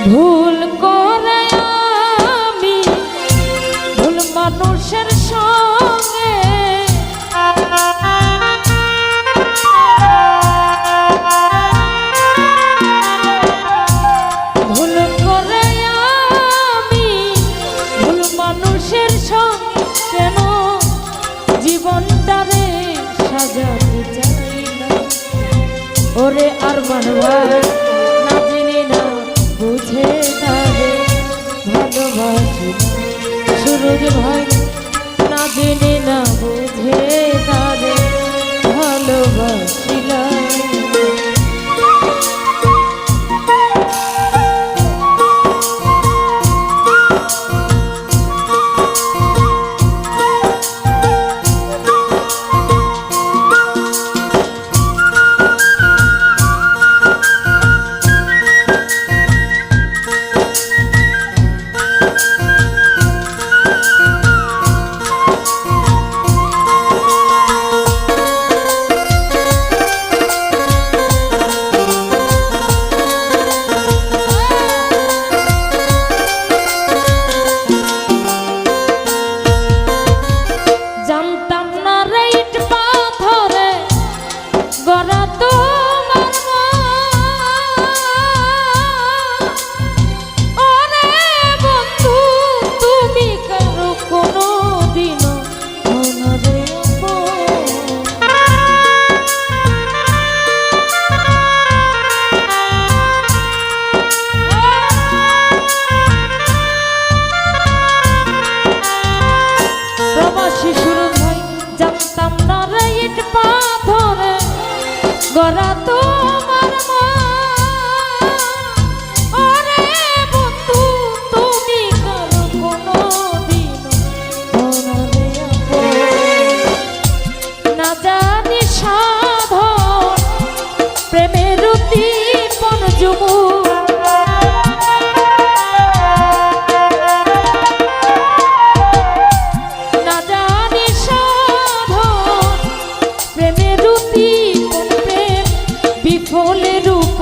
ভুল করে আমি ভুল মানুষের সঙ্গে ভুল করে আমি ভুল মানুষের সঙ্গে কেন জীবনটারে সাজাতে চাই না ওরে আরমান ভাই না জেনে না বুঝে তারে ভালোবাসি সুরজ ভাই না জেনে না বুঝে তারে ভালোবাসিলাম গড়া তোমার ওরে বন্ধু তুমি কারো কোনো দিন না জানি সাধন প্রেমের উদ্দীপন যুমু না জানি সাধন প্রেমের উদ্দীপন বিফলে রূপ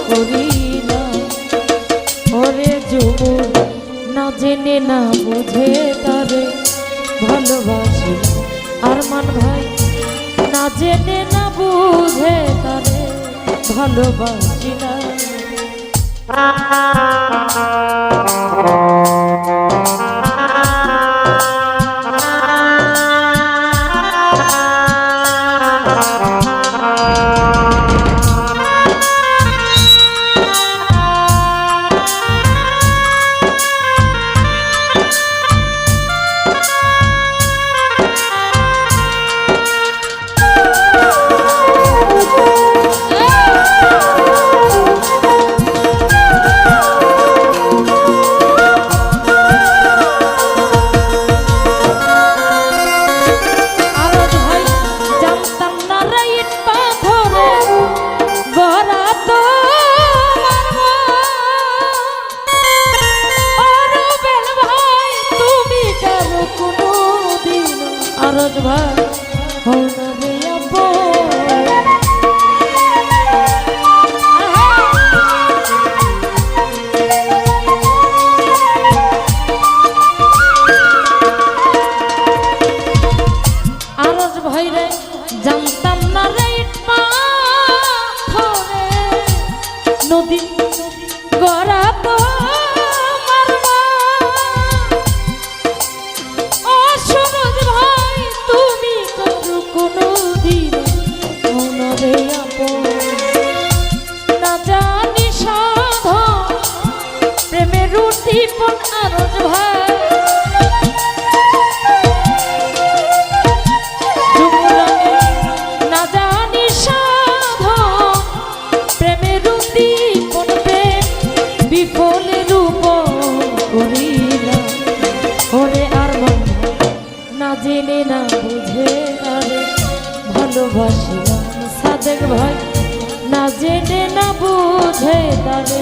করিলা ওরে যুবক না জেনে না বুঝে তারে ভালোবাসি আরমান ভাই না জেনে না বুঝে তারে ভালোবাসি না আরজ ভাই হও না রে আরজ ভাই রে জানতাম না রে পাথরে নদী গড়া তো দীপন আরজ ভাই না জানি সাধন প্রেমের দীপন প্রেম বিফলে রূপ করিলা ওরে আরমান না জেনে না বুঝে তারে ভালোবাসিলাম সাদেক ভাই না জেনে না বুঝে তারে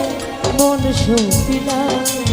মন শুকিলাম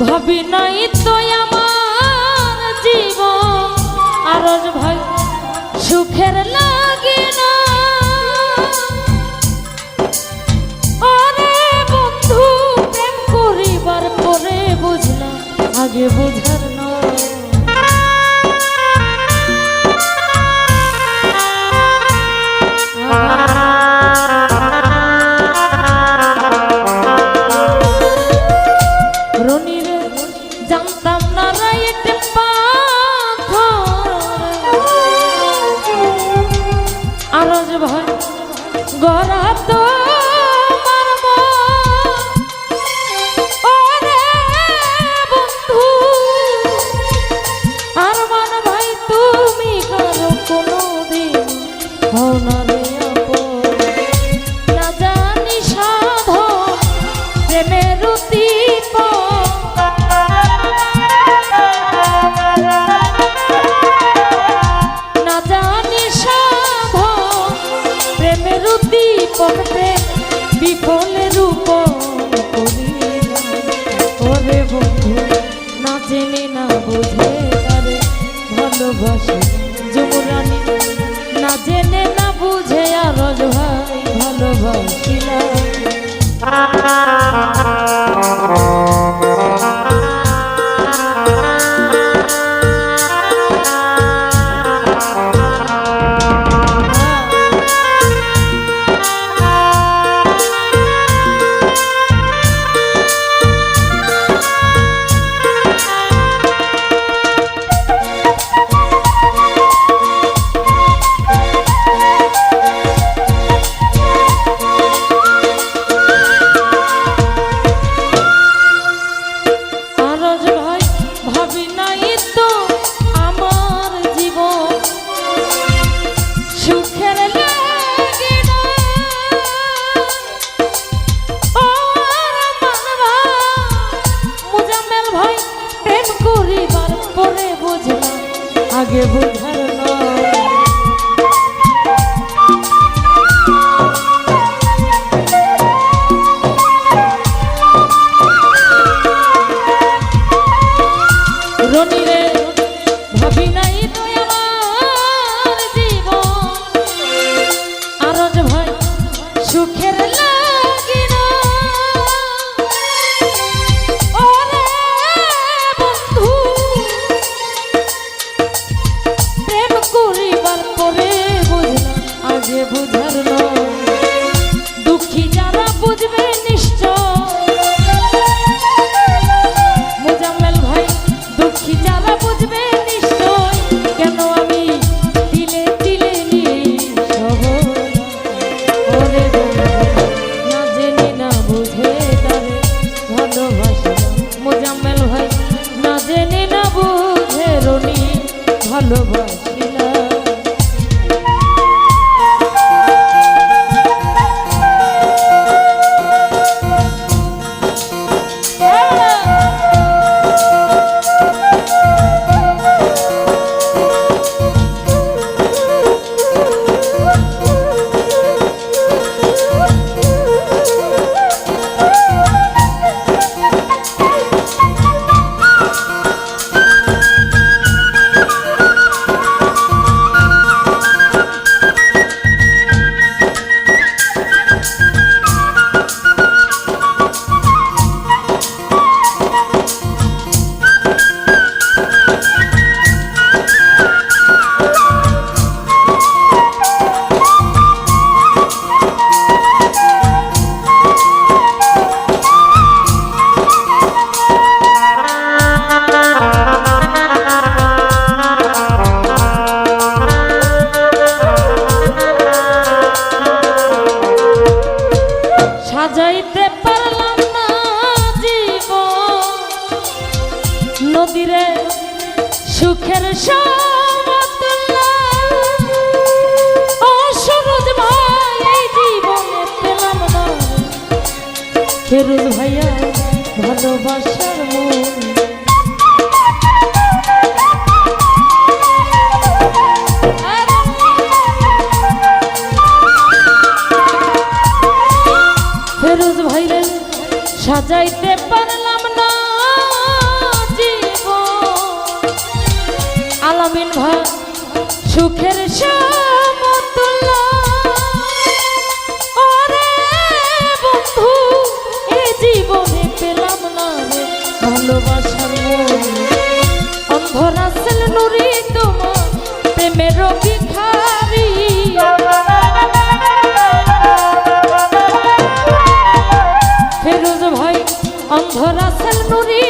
ভাবি নাই তো আমার জীবন আরজ ভাই সুখের লাগে না। আরে বন্ধু প্রেম করিবার পরে বুঝলাম আগে বুঝার নয়। রনিরে জানতাম না রাইট আরজ ভাই গড়া তো বিফলে রূপ ওরে বন্ধু না জেনে না বুঝে তারে ভালোবাসে যমুরানী না জেনে না বুঝে আরজ ভাই ভালোবাসিলাম। আগে বুঝার নয়। রনিরে ভাবি নাই তো আমার জীবন আরজ ভাই সুখের লাগে না। ওরে বন্ধু করিবার পরে বুঝলাম আগে বুঝার নয়। দুঃখী যারা বুঝবে নিশ্চয় মোজাম্মেল ভাই দুঃখী যারা বুঝবে নিশ্চয় কেন আমি দিলে দিলে ওরে না জেনে না বুঝে তারে ভালোবাসলাম। মোজাম্মেল ভাই না জেনে না বুঝে রনি ভালোবাসিলাম। সাজাইতে পারলাম না জীবন নদীরে সুখের সরোজ ভাই এই জীবনে পেলাম না ফেরুজ ভাইয়া ভালোবাসার মন। ফেরুজ ভাইরে সাজাইতে পারলাম না ভালোবাসার মনি অন্ধ রাসেল নুরি তোমার প্রেমের ভিখারি ফিরোজ ভাই অন্ধ রাসেল নুরি